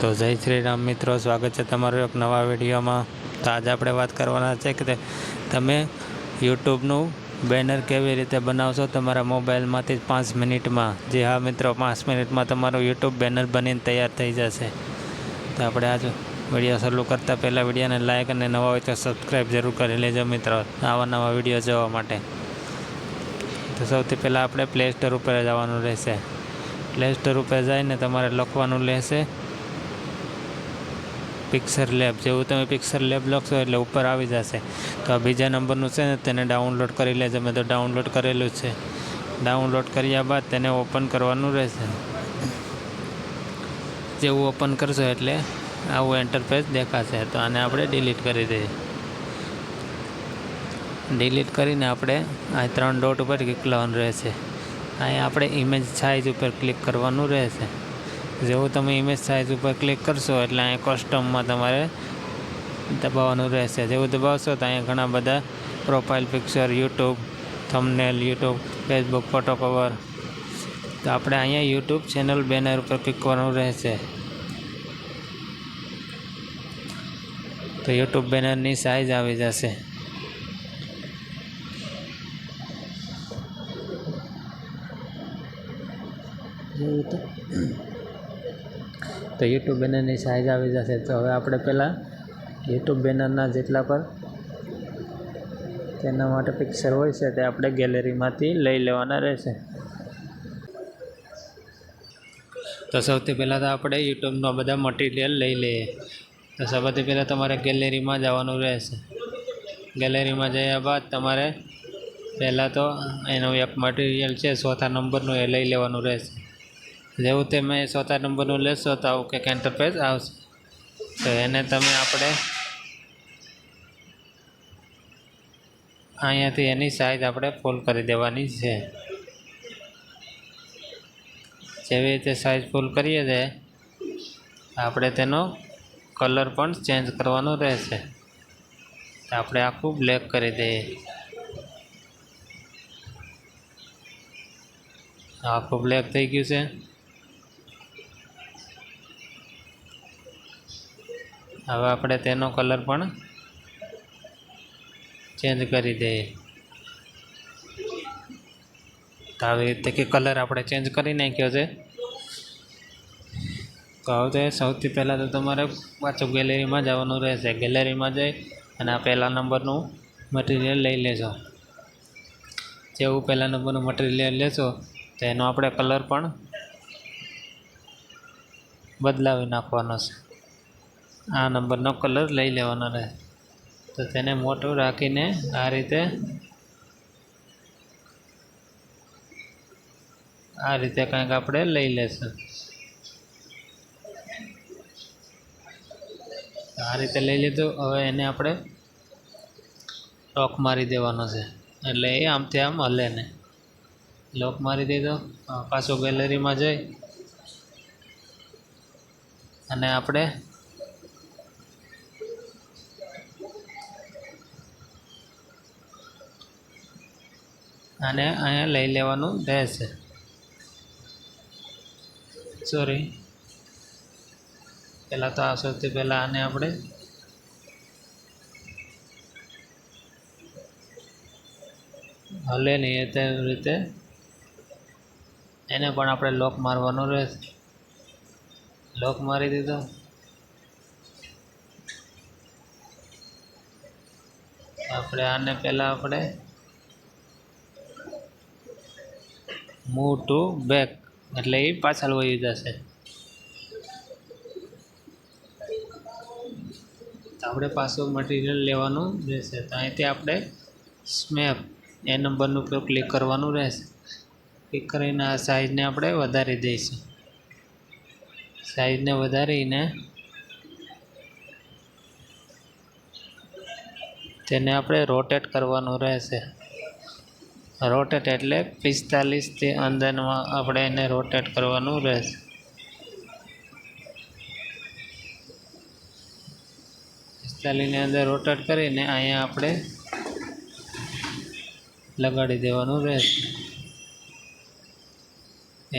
તો જય શ્રી રામ મિત્રો, સ્વાગત છે તમારું એક નવા વિડીયોમાં। તો આજે આપણે વાત કરવાના છે કે તમે યુટ્યુબનું બેનર કેવી રીતે બનાવશો તમારા મોબાઈલમાંથી 5 મિનિટમાં। જી હા મિત્રો, 5 મિનિટમાં તમારું યુટ્યુબ બેનર બનીને તૈયાર થઈ જશે। તો આપણે આજે વિડીયો શરૂ કરતાં પહેલાં વિડીયોને લાઇક અને નવા હોય તો સબસ્ક્રાઈબ જરૂર કરી લેજો મિત્રો, આવા નવા વિડીયો જોવા માટે। તો સૌથી પહેલાં આપણે પ્લે સ્ટોર ઉપર જવાનું રહેશે। પ્લે સ્ટોર ઉપર જઈને તમારે લખવાનું રહેશે પિક્સર લેબ। જેવું તમે પિક્સર લેબ લખશો એટલે ઉપર આવી જશે। તો આ બીજા નંબરનું છે ને, તેને ડાઉનલોડ કરી લેજો। મેં તો ડાઉનલોડ કરેલું છે। ડાઉનલોડ કર્યા બાદ તેને ઓપન કરવાનું રહેશે। જેવું ઓપન કરશો એટલે આવું એન્ટરફેસ દેખાશે। તો આને આપણે ડિલીટ કરી દઈએ। ડિલીટ કરીને આપણે આ 3 ડોટ ઉપર ક્લિક કરવાનું રહેશે। અહીંયા આપણે ઇમેજ સાઇઝ ઉપર ક્લિક કરવાનું રહેશે। જેવું તમે ઇમેજ સાઇઝ ઉપર ક્લિક કરશો એટલે અહીંયા કસ્ટમમાં તમારે દબાવવાનું રહેશે। જેવું દબાવશો તો અહીંયા ઘણા બધા profile picture, YouTube thumbnail, YouTube Facebook photo cover, તો આપણે અહીંયા યુટ્યુબ ચેનલ બેનર ઉપર ક્લિક કરવાનું રહેશે। તો યુટ્યુબ બેનરની સાઇઝ આવી જશે। તો યુટ્યુબ બેનરની સાઇઝ આવી જશે। તો હવે આપણે પહેલાં યુટ્યુબ બેનરના જેટલા પર તેના માટે પિક્ચર હોય છે તે આપણે ગેલેરીમાંથી લઈ લેવાના રહેશે। તો સૌથી પહેલાં તો આપણે યુટ્યુબના બધા મટીરિયલ લઈ લઈએ। તો સૌથી પહેલાં તમારે ગેલેરીમાં જવાનું રહેશે। ગેલેરીમાં જયા બાદ તમારે પહેલાં તો એનું એક મટીરિયલ છે 4થા નંબરનું, એ લઈ લેવાનું રહેશે। જેવું તમે 4થા નંબરનું લેશો તો આવું કંઈક ઇન્ટરફેસ આવશે। તો એને તમે આપણે અહીંયાથી એની સાઇઝ આપણે ફૂલ કરી દેવાની છે। જેવી રીતે સાઇઝ ફૂલ કરીએ છીએ આપણે તેનો કલર પણ ચેન્જ કરવાનો રહેશે। તો આપણે આખું બ્લેક કરી દઈએ। આખું બ્લેક થઈ ગયું છે। હવે આપણે તેનો કલર પણ ચેન્જ કરી દઈએ। તો આવી રીતે કે કલર આપણે ચેન્જ કરી નાખ્યો છે। તો હવે સૌથી પહેલાં તો તમારે પાછું ગેલેરીમાં જવાનું રહેશે। ગેલેરીમાં જઈ અને આ પહેલા નંબરનું મટીરિયલ લઈ લેજો। જેવું પહેલા નંબરનું મટીરિયલ લેશો તો એનો આપણે કલર પણ બદલાવી નાખવાનો છે। આ નંબરનો કલર લઈ લેવાનો રહે। તો તેને મોટું રાખીને આ રીતે કંઈક આપણે લઈ લેશું। આ રીતે લઈ લીધું। હવે એને આપણે લોક મારી દેવાનો છે, એટલે એ આમથી આમ હલે ને। લોક મારી દીધો। પાછું ગેલેરીમાં જઈ અને આપણે આને અહીંયા લઈ લેવાનું રહેશે। સોરી, પહેલાં તો આ સૌથી પહેલાં આને આપણે હલે નહીં તે રીતે એને પણ આપણે લોક મારવાનો રહેશે। લોક મારી દીધો। આપણે આને પહેલાં આપણે મૂવ ટુ બેક એટલે એ પાછળ વહી જશે। તો આપણે પાછું મટીરિયલ લેવાનું રહેશે। તો અહીંથી આપણે સ્મેપ એ નંબરનું ઉપર ક્લિક કરવાનું રહેશે। ક્લિક કરીને આ સાઇઝને આપણે વધારી દઈશું। સાઇઝને વધારીને તેને આપણે રોટેટ કરવાનું રહેશે। રોટેટ એટલે 45થી અંદરમાં આપણે એને રોટેટ કરવાનું રહેશે। 45ની અંદર રોટેટ કરીને અહીંયા આપણે લગાડી દેવાનું રહેશે।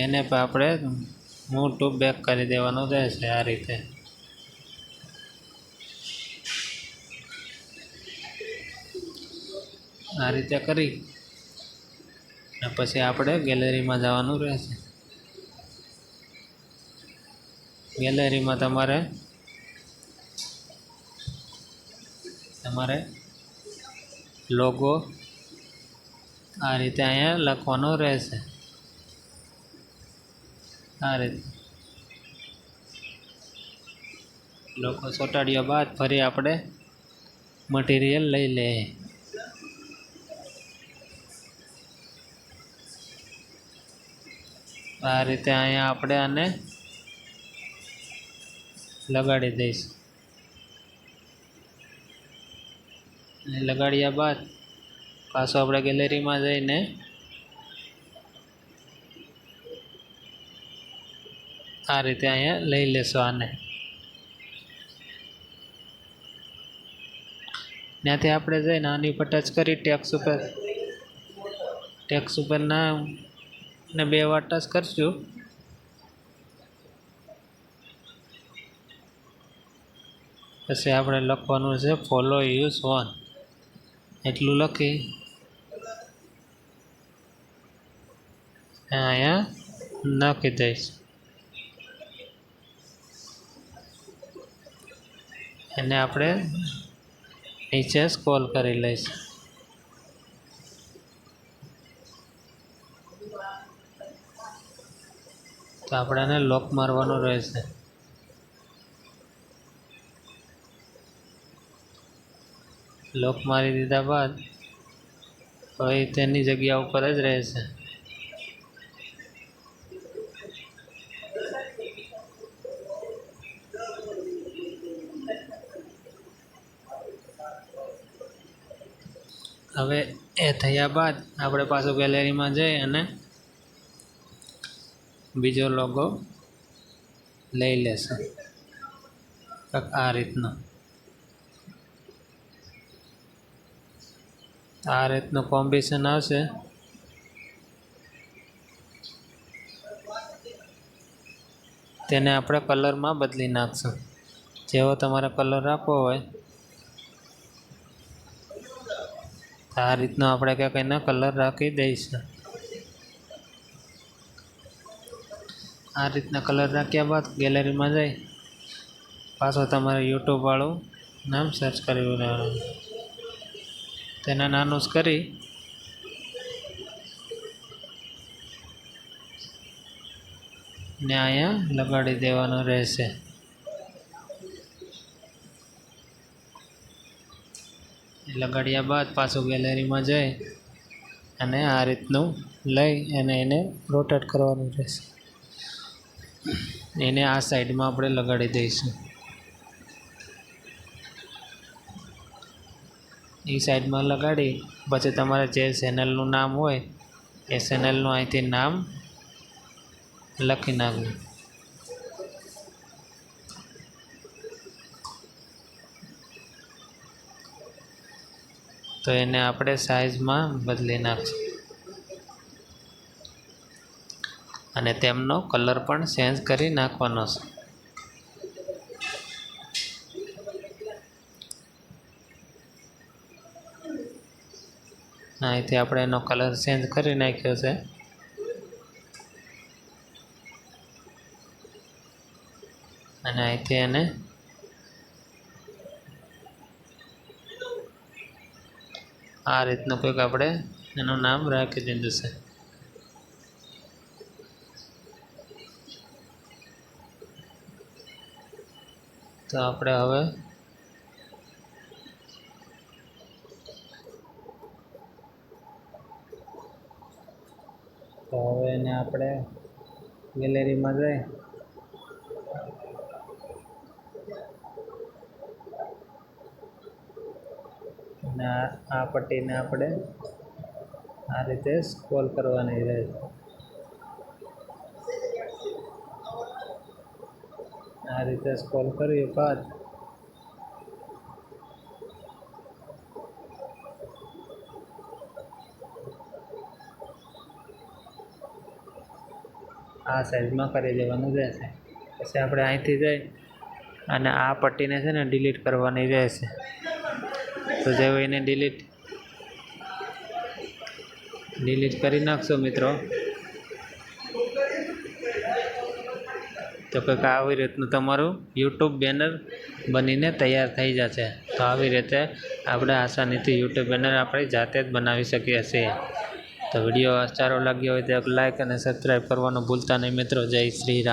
એને પણ આપણે મોટું બેક કરી દેવાનું રહેશે આ રીતે. આ રીતે કરી અને પછી આપણે ગેલેરીમાં જવાનું રહેશે. ગેલેરીમાં તમારે લોગો આ રીતે અહીંયા લખવાનો રહેશે. આ રીતે લોગો ચોંટાડ્યા બાદ ફરી આપણે મટીરિયલ લઈ લઈએ. આ રીતે અહીંયા આપણે આને લગાડી દઈશું. લગાડ્યા બાદ પાછું આપણે ગેલેરીમાં જઈને આ રીતે અહીંયા લઈ લેશું આને. ત્યાંથી આપણે જઈને આની પર ટચ કરી ટેક્સ ઉપર નામ ને 2 વાર ટચ કરશું. પછી આપણે લખવાનું છે ફોલો યુઝ વન, એટલું લખી અહીંયા નાખી દઈશ. એને આપણે નીચે સ્ક્રોલ કરી લઈશું. તો આપણે એને લોક મારવાનું રહેશે. લોક મારી દીધા બાદ હવે તેની જગ્યા ઉપર જ રહેશે. હવે એ થયા બાદ આપણે પાછું ગેલેરીમાં જઈ અને બીજો લોગો લઈ લેશું આ રીતનો. આ રીતનું કોમ્બિનેશન આવશે. તેને આપણે કલરમાં બદલી નાખશું. જેવો તમારે કલર રાખવો હોય આ રીતનો આપણે ક્યાંક એનો કલર રાખી દઈશું. આ રીતના કલર રાખ્યા બાદ ગેલેરીમાં જઈ પાછો તમારે યુટ્યુબ વાળું નામ સર્ચ કરી લેવાનું. તેને નાનું કરી ને અહીંયા લગાડી દેવાનું રહેશે. લગાડ્યા બાદ પાછું ગેલેરીમાં જઈ અને આ રીતનું લઈ અને એને રોટેટ કરવાનું રહેશે. એને આ સાઈડમાં આપણે લગાડી દઈશું. એ સાઈડમાં લગાડી પછી તમારે જે ચેનલનું નામ હોય એ ચેનલનું અહીંથી નામ લખી નાખવું. તો એને આપણે સાઈઝમાં બદલી નાખશું અને તેમનો કલર પણ ચેન્જ કરી નાખવાનો છે. અહીંથી આપણે એનો કલર ચેન્જ કરી નાખ્યો છે. અને અહીંથી એને આ રીતનું કંઈક આપણે એનું નામ રાખી દીધું છે. તો આપણે હવે એને આપણે ગેલેરીમાં જઈ અને આ પટ્ટીને આપણે આ રીતે સ્ક્રોલ કરવાની રહેશે. આ રીતે સ્ક્રોલ કર્યા બાદ આ સાઈઝમાં કરી દેવાનું રહેશે. પછી આપણે અહીંથી જઈ અને આ પટ્ટીને છે ને ડિલીટ કરવાની રહેશે. તો જેવું એને ડિલીટ કરી નાખશો મિત્રો તો કંઈક આવી રીતનું તમારું યુટ્યુબ બેનર બનીને તૈયાર થઈ જશે. તો આવી રીતે આપણે આસાનીથી યુટ્યુબ બેનર આપણે જાતે જ બનાવી શકીએ છીએ. તો વિડીયો સારો લાગ્યો હોય તો એક લાઇક અને સબસ્ક્રાઈબ કરવાનું ભૂલતા નહીં મિત્રો. જય શ્રી રામ.